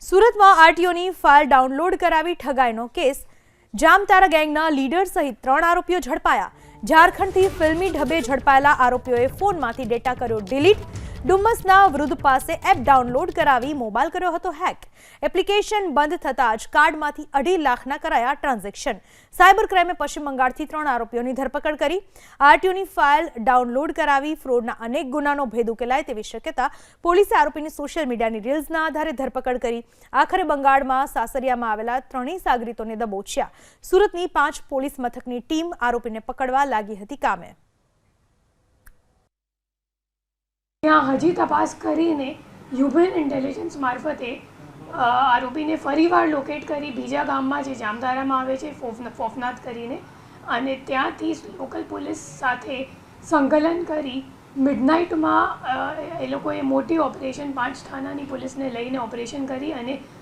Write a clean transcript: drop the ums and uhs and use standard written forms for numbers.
સુરતમાં આરટીઓની file download કરાવી ઠગાઈનો case. Jamtara ગેંગના લીડર સહિત 3 આરોપીઓ ઝડપાયા। ઝારખંડથી ફિલ્મી ઢબે ઝડપાયેલા આરોપીઓએ ફોનમાંથી ડેટા કર્યો ડિલીટ। ડુમ્મસના વૃદ્ધ પાસે એપ ડાઉનલોડ કરાવી મોબાઈલ કર્યો હતો હેક। એપ્લિકેશન બંધ થતાં જ કાર્ડમાંથી 2.5 લાખના કરાયા ટ્રાન્ઝેક્શન। સાયબર ક્રાઇમે પશ્ચિમ બંગાળથી 3 આરોપીઓની ધરપકડ કરી। આરટીઓની ફાઇલ ડાઉનલોડ કરાવી ફ્રોડના અનેક ગુનાનો ભેદ ઉકેલાય તેવી શક્યતા। પોલીસે આરોપીની સોશિયલ મીડિયાની રીલ્સના આધારે ધરપકડ કરી। આખરે બંગાળમાં સાસરિયામાં આવેલા 3 સાગરીતોને દબોચ્યા। સુરતની 5 પોલીસ મથકની ટીમ આરોપીને પકડવા લાગી હતી કામે। હજી તપાસ કરીને હ્યુમન ઇન્ટેલિજન્સ મારફતે આરોપીને ફરીવાર લોકેટ કરી બીજા ગામમાં જે જામતારામાં આવે છે ફોફનાથ કરીને અને ત્યાંથી લોકલ પોલીસ સાથે સંકલન કરી મિડનાઇટમાં એ લોકોએ મોટી ઓપરેશન 5 થાનાની પોલીસને લઈને ઓપરેશન કરી અને